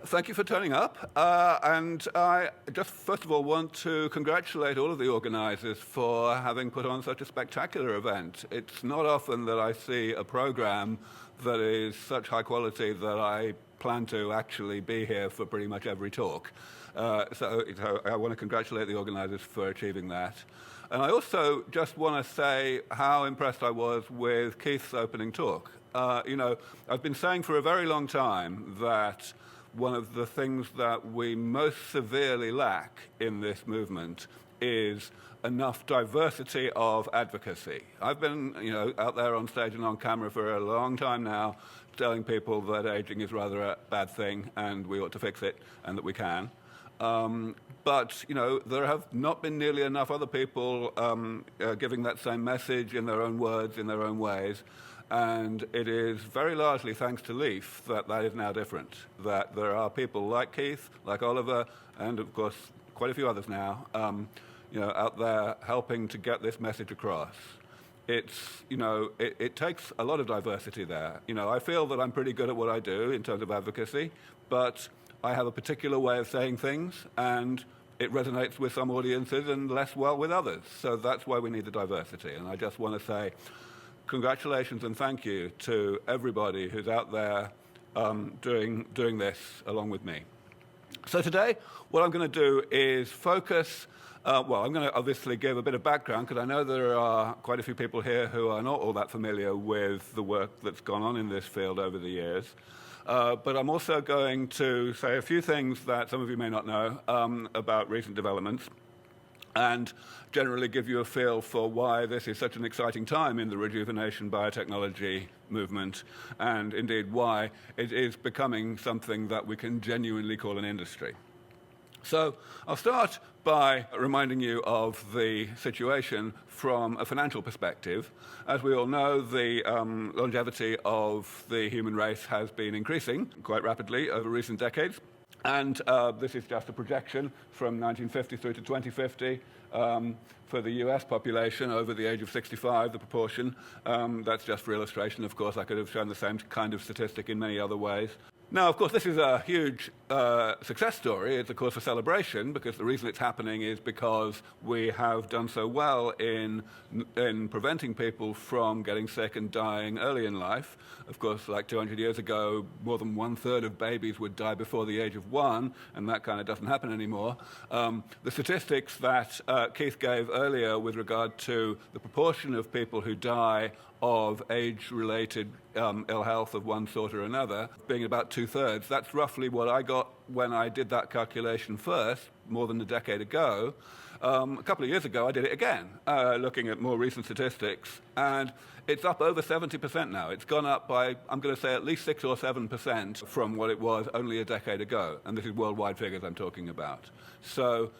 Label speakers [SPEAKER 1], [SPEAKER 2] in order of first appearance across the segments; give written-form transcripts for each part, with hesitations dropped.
[SPEAKER 1] thank you for turning up. And I just first of all want to congratulate all of the organizers for having put on such a spectacular event. It's not often that I see a program that is such high quality that I plan to actually be here for pretty much every talk. So I want to congratulate the organizers for achieving that. And I also just want to say how impressed I was with Keith's opening talk. I've been saying for a very long time that one of the things that we most severely lack in this movement is enough diversity of advocacy. I've been, out there on stage and on camera for a long time now, telling people that aging is rather a bad thing and we ought to fix it and that we can. But there have not been nearly enough other people giving that same message in their own words, in their own ways. And it is very largely thanks to Leaf that is now different, that there are people like Keith, like Oliver, and of course quite a few others now, out there helping to get this message across. It takes a lot of diversity there. I feel that I'm pretty good at what I do in terms of advocacy, but I have a particular way of saying things, and it resonates with some audiences and less well with others. So that's why we need the diversity. And I just want to say congratulations and thank you to everybody who's out there doing this along with me. So today, what I'm going to do is focus. I'm going to obviously give a bit of background because I know there are quite a few people here who are not all that familiar with the work that's gone on in this field over the years. But I'm also going to say a few things that some of you may not know about recent developments and generally give you a feel for why this is such an exciting time in the rejuvenation biotechnology movement, and indeed why it is becoming something that we can genuinely call an industry. So I'll start by reminding you of the situation from a financial perspective. As we all know, the longevity of the human race has been increasing quite rapidly over recent decades. And this is just a projection from 1950 through to 2050 for the US population over the age of 65, the proportion. That's just for illustration. Of course, I could have shown the same kind of statistic in many other ways. Now, of course, this is a huge success story. It's a cause for celebration because the reason it's happening is because we have done so well in preventing people from getting sick and dying early in life. Of course, like 200 years ago, more than 1/3 of babies would die before the age of 1, and that kind of doesn't happen anymore. The statistics that Keith gave earlier with regard to the proportion of people who die of age-related ill health of one sort or another, being about 2/3. That's roughly what I got when I did that calculation first, more than a decade ago. A couple of years ago, I did it again, looking at more recent statistics, and it's up over 70% now. It's gone up by, I'm going to say, at least 6 or 7% from what it was only a decade ago, and this is worldwide figures I'm talking about. So,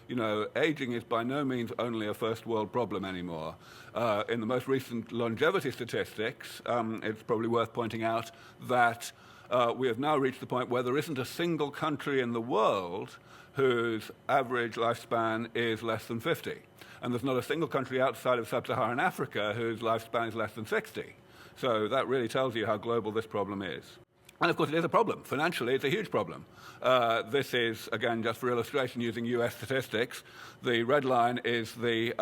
[SPEAKER 1] aging is by no means only a first world problem anymore. In the most recent longevity statistics, it's probably worth pointing out that we have now reached the point where there isn't a single country in the world whose average lifespan is less than 50. And there's not a single country outside of sub-Saharan Africa whose lifespan is less than 60. So that really tells you how global this problem is. And of course, it is a problem. Financially, it's a huge problem. This is, again, just for illustration, using US statistics. The red line is the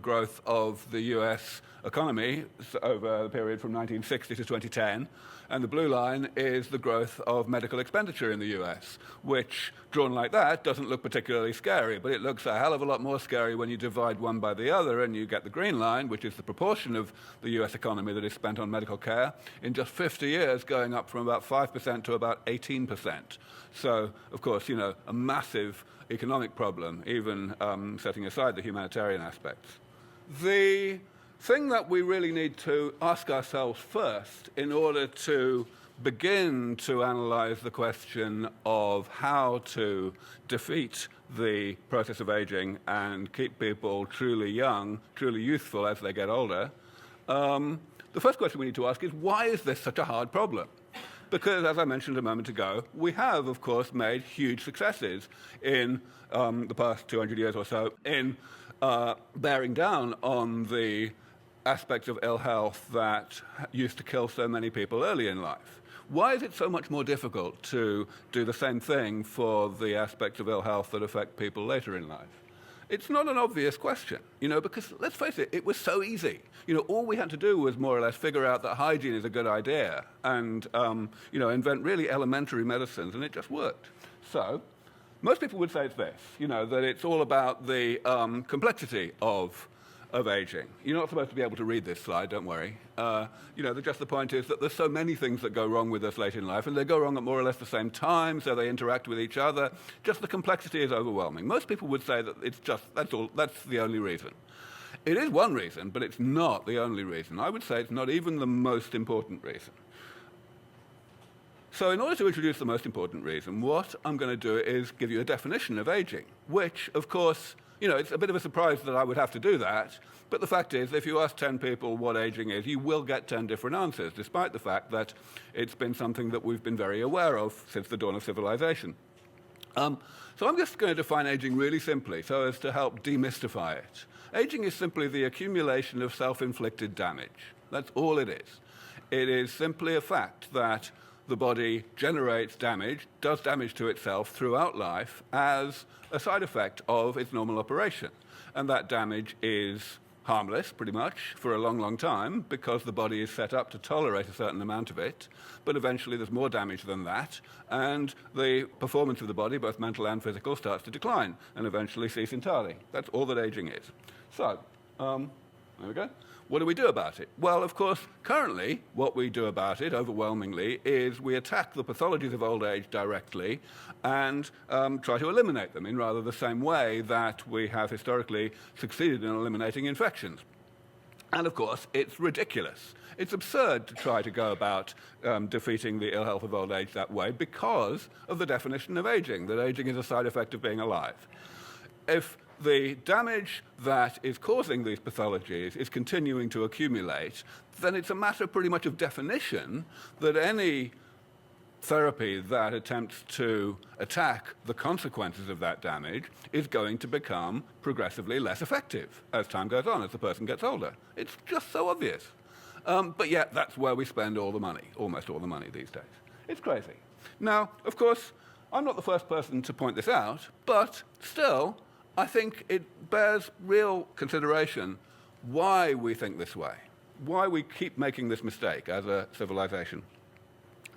[SPEAKER 1] growth of the US economy over the period from 1960 to 2010. And the blue line is the growth of medical expenditure in the US, which, drawn like that, doesn't look particularly scary, but it looks a hell of a lot more scary when you divide one by the other and you get the green line, which is the proportion of the US economy that is spent on medical care, in just 50 years going up from about 5% to about 18%. So, of course, a massive economic problem, even setting aside the humanitarian aspects. The thing that we really need to ask ourselves first in order to begin to analyze the question of how to defeat the process of aging and keep people truly young, truly youthful as they get older, the first question we need to ask is, why is this such a hard problem? Because, as I mentioned a moment ago, we have, of course, made huge successes in the past 200 years or so in bearing down on the aspects of ill health that used to kill so many people early in life. Why is it so much more difficult to do the same thing for the aspects of ill health that affect people later in life? It's not an obvious question, because let's face it, it was so easy. All we had to do was more or less figure out that hygiene is a good idea and, invent really elementary medicines, and it just worked. So most people would say it's this, that it's all about the complexity of aging. You're not supposed to be able to read this slide, don't worry. Just the point is that there's so many things that go wrong with us late in life, and they go wrong at more or less the same time, so they interact with each other. Just the complexity is overwhelming. Most people would say that it's just, that's the only reason. It is one reason, but it's not the only reason. I would say it's not even the most important reason. So in order to introduce the most important reason, what I'm going to do is give you a definition of aging, which, of course, it's a bit of a surprise that I would have to do that, but the fact is, if you ask 10 people what aging is, you will get 10 different answers, despite the fact that it's been something that we've been very aware of since the dawn of civilization. So I'm just going to define aging really simply, so as to help demystify it. Aging is simply the accumulation of self-inflicted damage. That's all it is. It is simply a fact that the body generates damage, does damage to itself throughout life as a side effect of its normal operation. And that damage is harmless, pretty much, for a long, long time, because the body is set up to tolerate a certain amount of it. But eventually there's more damage than that, and the performance of the body, both mental and physical, starts to decline, and eventually cease entirely. That's all that aging is. So, there we go. What do we do about it? Well, of course, currently, what we do about it, overwhelmingly, is we attack the pathologies of old age directly and try to eliminate them in rather the same way that we have historically succeeded in eliminating infections. And, of course, it's ridiculous. It's absurd to try to go about defeating the ill health of old age that way because of the definition of aging, that aging is a side effect of being alive. If the damage that is causing these pathologies is continuing to accumulate, then it's a matter pretty much of definition that any therapy that attempts to attack the consequences of that damage is going to become progressively less effective as time goes on, as the person gets older. It's just so obvious. But yet, that's where we spend all the money, almost all the money these days. It's crazy. Now, of course, I'm not the first person to point this out, but still, I think it bears real consideration why we think this way, why we keep making this mistake as a civilization.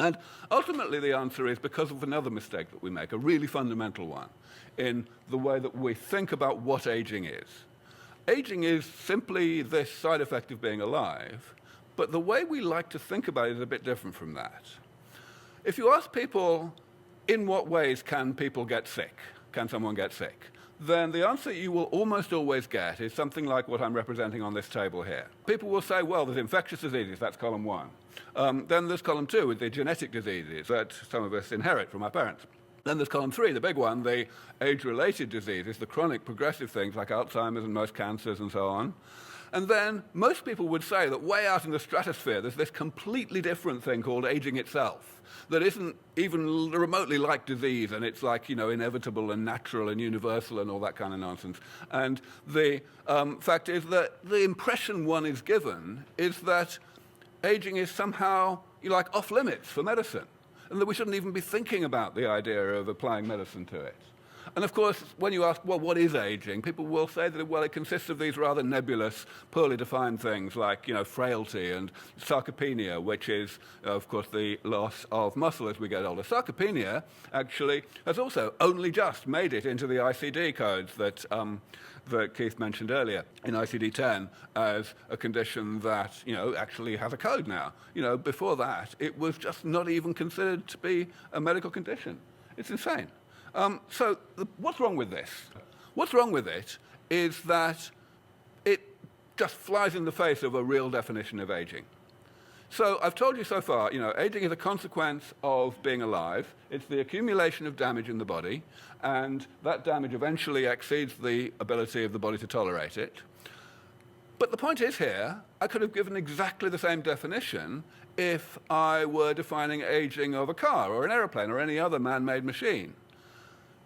[SPEAKER 1] And ultimately the answer is because of another mistake that we make, a really fundamental one, in the way that we think about what aging is. Aging is simply this side effect of being alive, but the way we like to think about it is a bit different from that. If you ask people, in what ways can people get sick? Can someone get sick? Then the answer you will almost always get is something like what I'm representing on this table here. People will say, well, there's infectious diseases, that's column 1. Then there's column 2 with the genetic diseases that some of us inherit from our parents. Then there's column 3, the big one, the age-related diseases, the chronic progressive things like Alzheimer's and most cancers and so on. And then most people would say that way out in the stratosphere, there's this completely different thing called aging itself that isn't even remotely like disease, and it's like, inevitable and natural and universal and all that kind of nonsense. And the fact is that the impression one is given is that aging is somehow, off limits for medicine, and that we shouldn't even be thinking about the idea of applying medicine to it. And of course, when you ask, well, what is aging? People will say that, well, it consists of these rather nebulous, poorly defined things like, frailty and sarcopenia, which is, of course, the loss of muscle as we get older. Sarcopenia, actually, has also only just made it into the ICD codes that Keith mentioned earlier in ICD-10 as a condition that, actually has a code now. Before that, it was just not even considered to be a medical condition. It's insane. So what's wrong with this? What's wrong with it is that it just flies in the face of a real definition of aging. So I've told you so far, aging is a consequence of being alive. It's the accumulation of damage in the body, and that damage eventually exceeds the ability of the body to tolerate it. But the point is here, I could have given exactly the same definition if I were defining aging of a car or an aeroplane or any other man-made machine.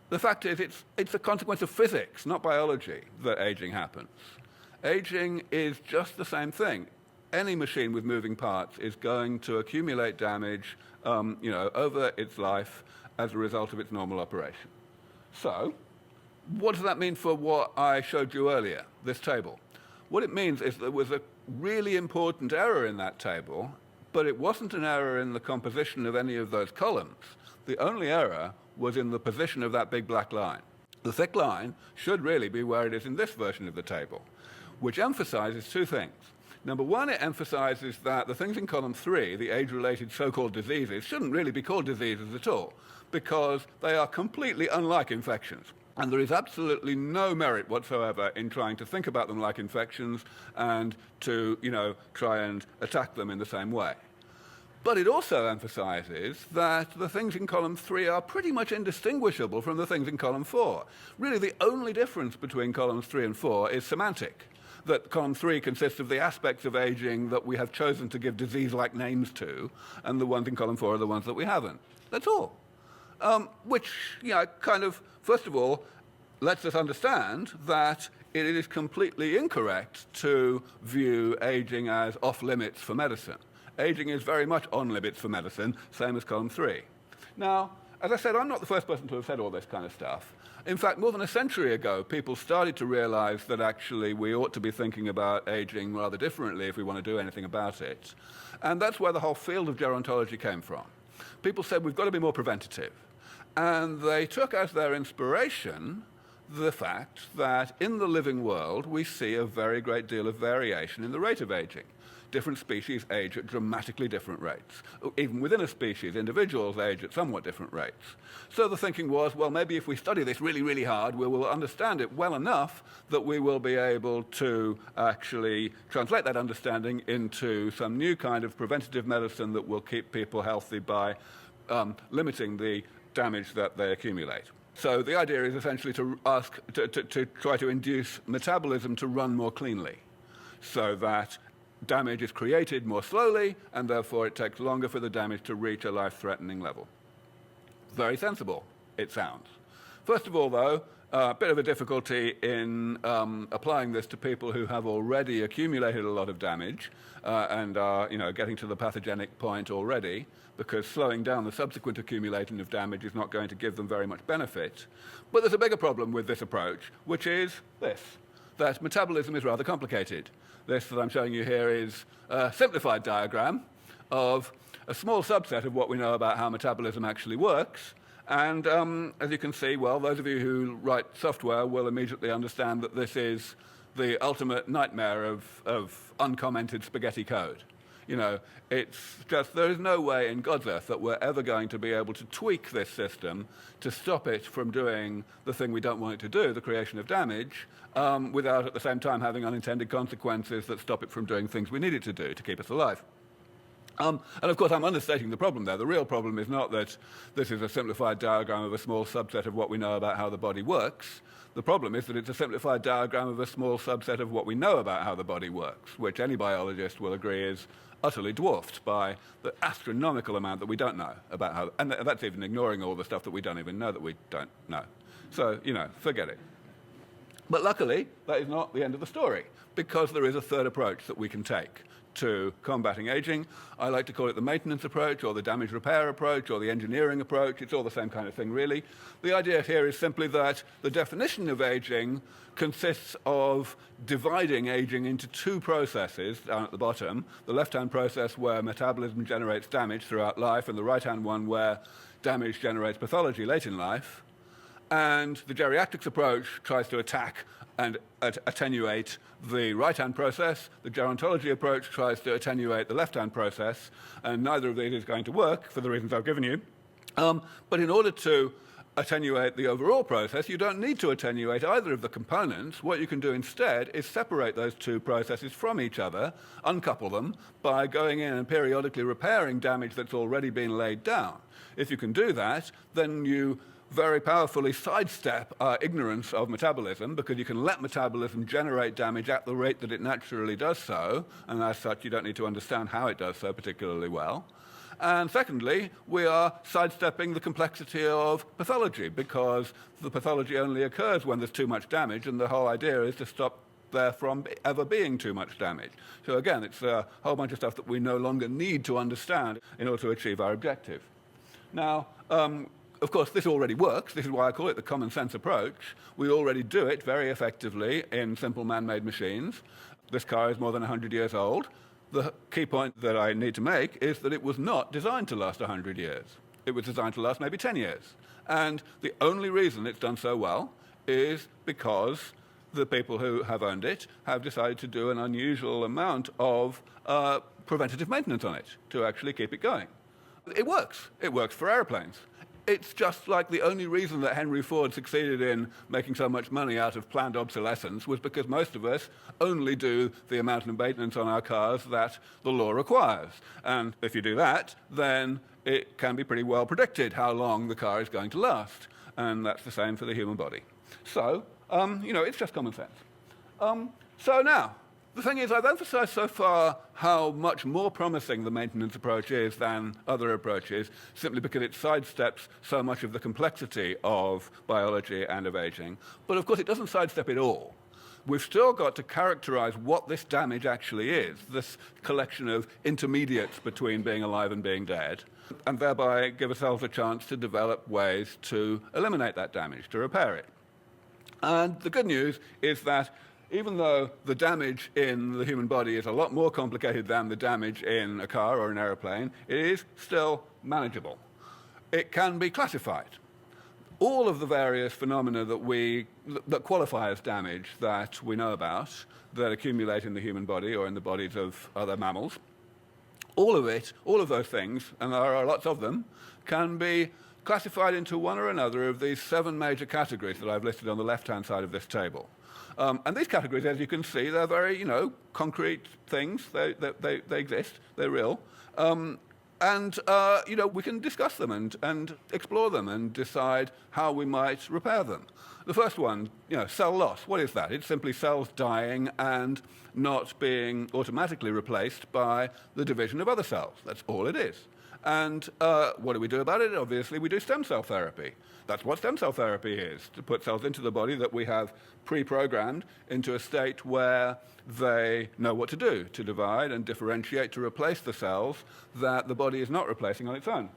[SPEAKER 1] The fact is, it's a consequence of physics, not biology, that aging happens. Aging is just the same thing. any machine with moving parts is going to accumulate damage over its life as a result of its normal operation. So, what does that mean for what I showed you earlier, this table? What it means is there was a really important error in that table, but it wasn't an error in the composition of any of those columns. The only error was in the position of that big black line. The thick line should really be where it is in this version of the table, which emphasizes two things. Number one, it emphasizes that the things in column 3, the age-related so-called diseases, shouldn't really be called diseases at all, because they are completely unlike infections. And there is absolutely no merit whatsoever in trying to think about them like infections and to, try and attack them in the same way. But it also emphasizes that the things in column 3 are pretty much indistinguishable from the things in column 4. Really, the only difference between columns 3 and 4 is semantic. That column 3 consists of the aspects of aging that we have chosen to give disease-like names to, and the ones in column 4 are the ones that we haven't. That's all. Which, first of all, lets us understand that it is completely incorrect to view aging as off-limits for medicine. Aging is very much on-limits for medicine, same as column 3. Now, as I said, I'm not the first person to have said all this kind of stuff. In fact, more than a century ago, people started to realize that actually we ought to be thinking about aging rather differently if we want to do anything about it. And that's where the whole field of gerontology came from. People said we've got to be more preventative. And they took as their inspiration the fact that in the living world we see a very great deal of variation in the rate of aging. Different species age at dramatically different rates. Even within a species, individuals age at somewhat different rates. So the thinking was, well, maybe if we study this really, really hard, we will understand it well enough that we will be able to actually translate that understanding into some new kind of preventative medicine that will keep people healthy by limiting the damage that they accumulate. So the idea is essentially to try to induce metabolism to run more cleanly, so that damage is created more slowly, and therefore it takes longer for the damage to reach a life-threatening level. Very sensible, it sounds. First of all, though, a bit of a difficulty in applying this to people who have already accumulated a lot of damage and are getting to the pathogenic point already, because slowing down the subsequent accumulation of damage is not going to give them very much benefit. But there's a bigger problem with this approach, which is this, that metabolism is rather complicated. This that I'm showing you here is a simplified diagram of a small subset of what we know about how metabolism actually works. And as you can see, well, those of you who write software will immediately understand that this is the ultimate nightmare of uncommented spaghetti code. It's just, there is no way in God's earth that we're ever going to be able to tweak this system to stop it from doing the thing we don't want it to do, the creation of damage, without at the same time having unintended consequences that stop it from doing things we need it to do to keep us alive. And of course, I'm understating the problem there. The real problem is not that this is a simplified diagram of a small subset of what we know about how the body works. The problem is that it's a simplified diagram of a small subset of what we know about how the body works, which any biologist will agree is utterly dwarfed by the astronomical amount that we don't know about how, and that's even ignoring all the stuff that we don't even know that we don't know. So, forget it. But luckily, that is not the end of the story, because there is a third approach that we can take to combating aging. I like to call it the maintenance approach, or the damage repair approach, or the engineering approach. It's all the same kind of thing, really. The idea here is simply that the definition of aging consists of dividing aging into two processes down at the bottom. The left-hand process where metabolism generates damage throughout life, and the right-hand one where damage generates pathology late in life. And the geriatrics approach tries to attack and attenuate the right-hand process. The gerontology approach tries to attenuate the left-hand process, and neither of these is going to work for the reasons I've given you. But in order to attenuate the overall process, you don't need to attenuate either of the components. What you can do instead is separate those two processes from each other, uncouple them, by going in and periodically repairing damage that's already been laid down. If you can do that, then you very powerfully sidestep our ignorance of metabolism, because you can let metabolism generate damage at the rate that it naturally does so, and as such you don't need to understand how it does so particularly well. And secondly, we are sidestepping the complexity of pathology, because the pathology only occurs when there's too much damage, and the whole idea is to stop there from ever being too much damage. So again, it's a whole bunch of stuff that we no longer need to understand in order to achieve our objective. Now, of course, this already works. This is why I call it the common sense approach. We already do it very effectively in simple man-made machines. This car is more than 100 years old. The key point that I need to make is that it was not designed to last 100 years. It was designed to last maybe 10 years. And the only reason it's done so well is because the people who have owned it have decided to do an unusual amount of preventative maintenance on it to actually keep it going. It works. It works for airplanes. It's just like the only reason that Henry Ford succeeded in making so much money out of planned obsolescence was because most of us only do the amount of maintenance on our cars that the law requires. And if you do that, then it can be pretty well predicted how long the car is going to last. And that's the same for the human body. So, it's just common sense. So now, the thing is, I've emphasized so far how much more promising the maintenance approach is than other approaches, simply because it sidesteps so much of the complexity of biology and of aging. But of course, it doesn't sidestep it all. We've still got to characterize what this damage actually is, this collection of intermediates between being alive and being dead, and thereby give ourselves a chance to develop ways to eliminate that damage, to repair it. And the good news is that even though the damage in the human body is a lot more complicated than the damage in a car or an aeroplane, it is still manageable. It can be classified. All of the various phenomena that qualify as damage that we know about, that accumulate in the human body or in the bodies of other mammals, all of those things, and there are lots of them, can be classified into one or another of these 7 major categories that I've listed on the left-hand side of this table. And these categories, as you can see, they're very, concrete things. They exist. They're real. We can discuss them and explore them and decide how we might repair them. The first one, cell loss. What is that? It's simply cells dying and not being automatically replaced by the division of other cells. That's all it is. And what do we do about it? Obviously, we do stem cell therapy. That's what stem cell therapy is, to put cells into the body that we have pre-programmed into a state where they know what to do, to divide and differentiate, to replace the cells that the body is not replacing on its own.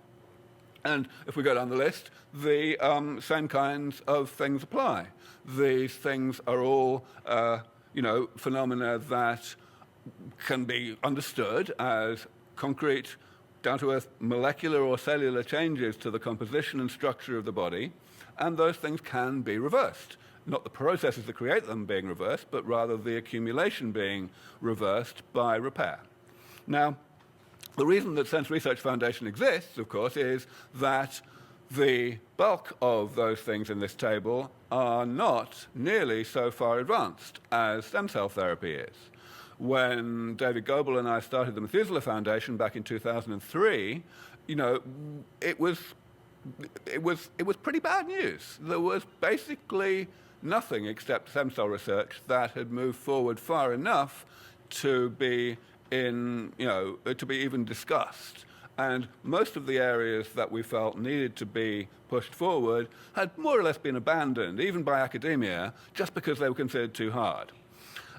[SPEAKER 1] And if we go down the list, the same kinds of things apply. These things are all, phenomena that can be understood as concrete, down-to-earth molecular or cellular changes to the composition and structure of the body, and those things can be reversed. Not the processes that create them being reversed, but rather the accumulation being reversed by repair. Now, the reason that SENS Research Foundation exists, of course, is that the bulk of those things in this table are not nearly so far advanced as stem cell therapy is. When David Goebel and I started the Methuselah Foundation back in 2003, it was pretty bad news. There was basically nothing except stem cell research that had moved forward far enough to be even discussed. And most of the areas that we felt needed to be pushed forward had more or less been abandoned, even by academia, just because they were considered too hard.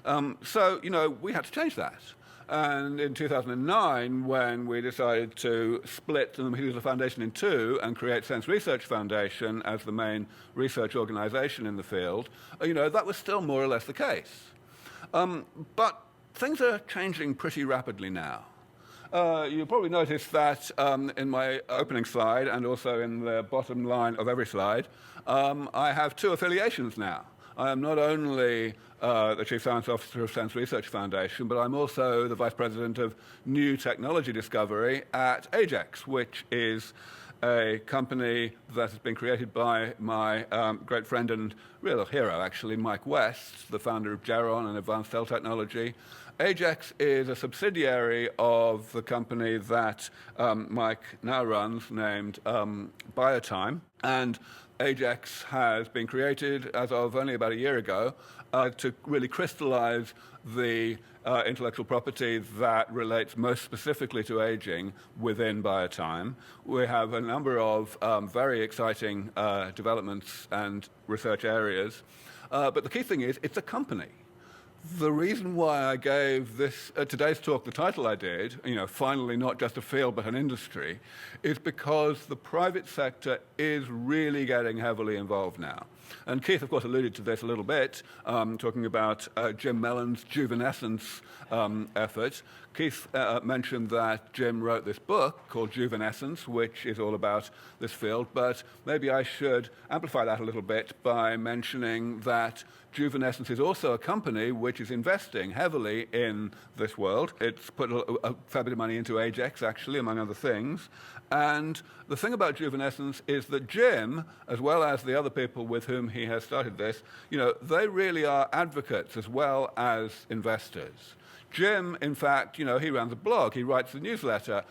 [SPEAKER 1] We had to change that. And in 2009, when we decided to split the Methuselah Foundation in two and create SENS Research Foundation as the main research organization in the field, that was still more or less the case. But things are changing pretty rapidly now. You'll probably notice that in my opening slide and also in the bottom line of every slide, I have 2 affiliations now. I am not only the Chief Science Officer of SENS Research Foundation, but I'm also the Vice President of New Technology Discovery at Ajax, which is a company that has been created by my great friend and real hero, actually, Mike West, the founder of Geron and Advanced Cell Technology. Ajax is a subsidiary of the company that Mike now runs, named Biotime, and Ajax has been created as of only about a year ago to really crystallize the intellectual property that relates most specifically to aging within Biotime. We have a number of very exciting developments and research areas, but the key thing is it's a company. The reason why I gave this today's talk the title I did, finally not just a field but an industry, is because the private sector is really getting heavily involved now. And Keith, of course, alluded to this a little bit, talking about Jim Mellon's Juvenescence effort. Keith mentioned that Jim wrote this book called Juvenescence, which is all about this field, but maybe I should amplify that a little bit by mentioning that Juvenescence is also a company which is investing heavily in this world. It's put a fair bit of money into Ajax, actually, among other things. And the thing about Juvenescence is that Jim, as well as the other people with whom he has started this, they really are advocates as well as investors. Jim, in fact, he runs a blog, he writes a newsletter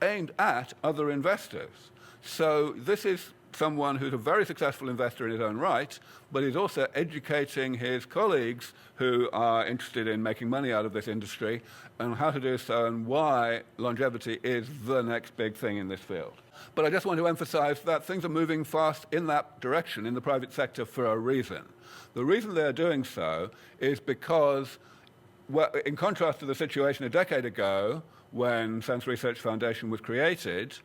[SPEAKER 1] aimed at other investors. So this is someone who's a very successful investor in his own right, but he's also educating his colleagues who are interested in making money out of this industry on how to do so and why longevity is the next big thing in this field. But I just want to emphasize that things are moving fast in that direction in the private sector for a reason. The reason they're doing so is because, well, in contrast to the situation a decade ago when SENS Research Foundation was created,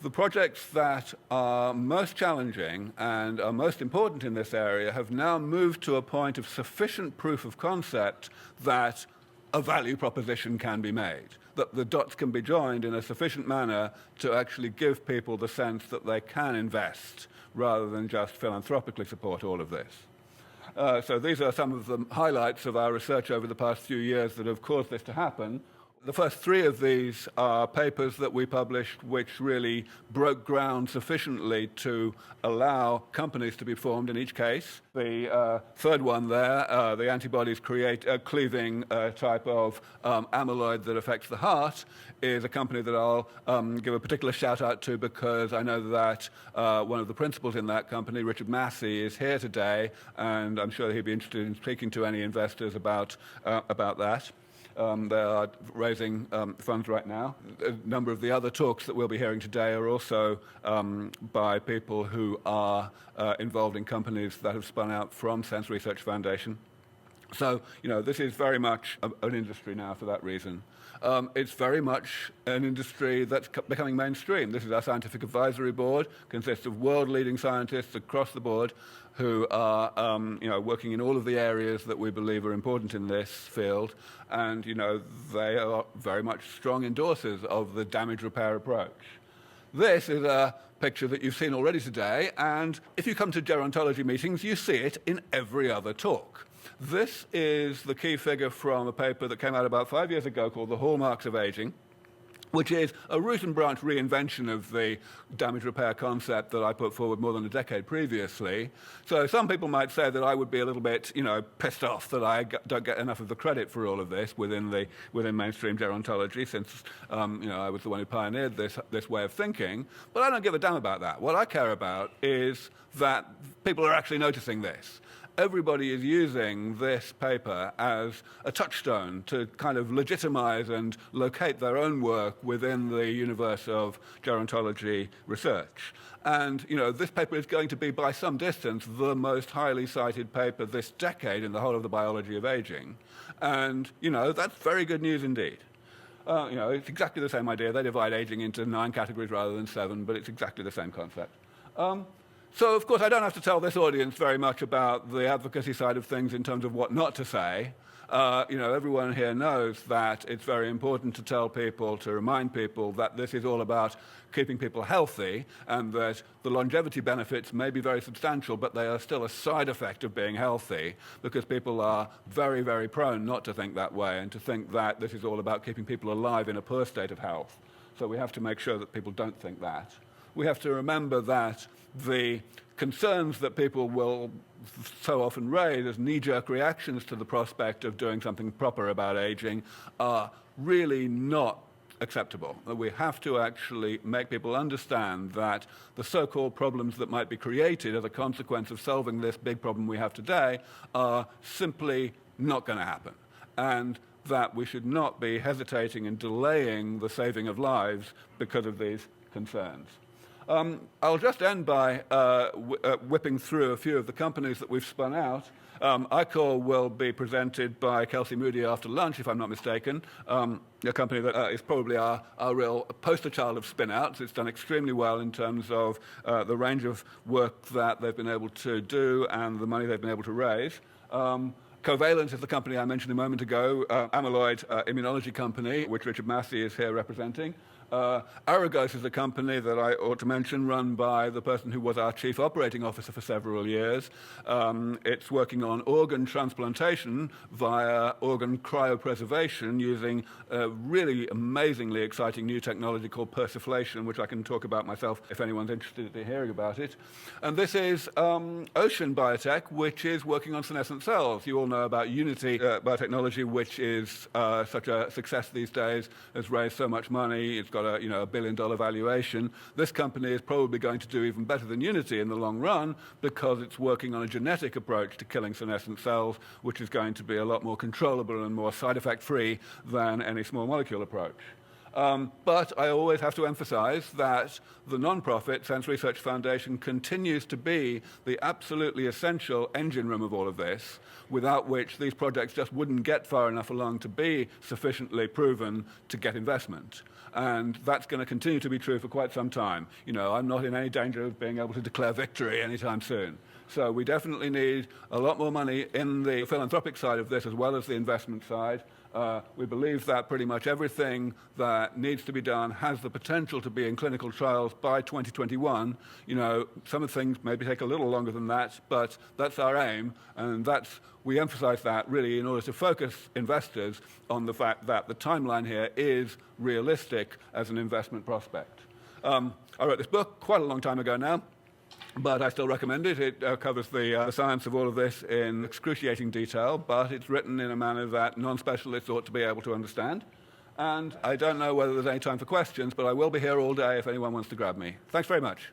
[SPEAKER 1] the projects that are most challenging and are most important in this area have now moved to a point of sufficient proof of concept that a value proposition can be made, that the dots can be joined in a sufficient manner to actually give people the sense that they can invest rather than just philanthropically support all of this. So these are some of the highlights of our research over the past few years that have caused this to happen. The first three of these are papers that we published which really broke ground sufficiently to allow companies to be formed in each case. The third one there, the antibodies create a cleaving type of amyloid that affects the heart, is a company that I'll give a particular shout out to because I know that one of the principals in that company, Richard Massey, is here today, and I'm sure he'd be interested in speaking to any investors about that. They are raising funds right now. A number of the other talks that we'll be hearing today are also by people who are involved in companies that have spun out from SENS Research Foundation. So, this is very much an industry now for that reason. It's very much an industry that's becoming mainstream. This is our scientific advisory board, consists of world-leading scientists across the board who are working in all of the areas that we believe are important in this field. And, they are very much strong endorsers of the damage repair approach. This is a picture that you've seen already today, and if you come to gerontology meetings, you see it in every other talk. This is the key figure from a paper that came out about 5 years ago called The Hallmarks of Aging, which is a root and branch reinvention of the damage repair concept that I put forward more than a decade previously. So some people might say that I would be a little bit, pissed off that I don't get enough of the credit for all of this within mainstream gerontology, since I was the one who pioneered this way of thinking. But I don't give a damn about that. What I care about is that people are actually noticing this. Everybody is using this paper as a touchstone to kind of legitimize and locate their own work within the universe of gerontology research. And, this paper is going to be, by some distance, the most highly cited paper this decade in the whole of the biology of aging. And, that's very good news indeed. It's exactly the same idea. They divide aging into 9 categories rather than 7, but it's exactly the same concept. So, of course, I don't have to tell this audience very much about the advocacy side of things in terms of what not to say. Everyone here knows that it's very important to tell people, to remind people that this is all about keeping people healthy and that the longevity benefits may be very substantial, but they are still a side effect of being healthy because people are very, very prone not to think that way and to think that this is all about keeping people alive in a poor state of health. So we have to make sure that people don't think that. We have to remember that the concerns that people will so often raise as knee-jerk reactions to the prospect of doing something proper about aging are really not acceptable. We have to actually make people understand that the so-called problems that might be created as a consequence of solving this big problem we have today are simply not going to happen. And that we should not be hesitating and delaying the saving of lives because of these concerns. I'll just end by whipping through a few of the companies that we've spun out. iCore will be presented by Kelsey Moody after lunch, if I'm not mistaken. A company that is probably our real poster child of spin-outs. It's done extremely well in terms of the range of work that they've been able to do and the money they've been able to raise. Covalent is the company I mentioned a moment ago, amyloid immunology company, which Richard Massey is here representing. Aragos is a company that I ought to mention, run by the person who was our chief operating officer for several years. It's working on organ transplantation via organ cryopreservation using a really amazingly exciting new technology called persiflation, which I can talk about myself if anyone's interested in hearing about it. And this is Ocean Biotech, which is working on senescent cells. You all know about Unity Biotechnology, which is such a success these days, has raised so much money. It's got a $1 billion valuation. This company is probably going to do even better than Unity in the long run because it's working on a genetic approach to killing senescent cells, which is going to be a lot more controllable and more side effect free than any small molecule approach. But I always have to emphasize that the non-profit SENS Research Foundation continues to be the absolutely essential engine room of all of this, without which these projects just wouldn't get far enough along to be sufficiently proven to get investment. And that's going to continue to be true for quite some time. I'm not in any danger of being able to declare victory anytime soon. So we definitely need a lot more money in the philanthropic side of this as well as the investment side. We believe that pretty much everything that needs to be done has the potential to be in clinical trials by 2021. Some of the things maybe take a little longer than that, but that's our aim, and we emphasize that really in order to focus investors on the fact that the timeline here is realistic as an investment prospect. I wrote this book quite a long time ago now, but I still recommend it. It covers the science of all of this in excruciating detail, but it's written in a manner that non-specialists ought to be able to understand. And I don't know whether there's any time for questions, but I will be here all day if anyone wants to grab me. Thanks very much.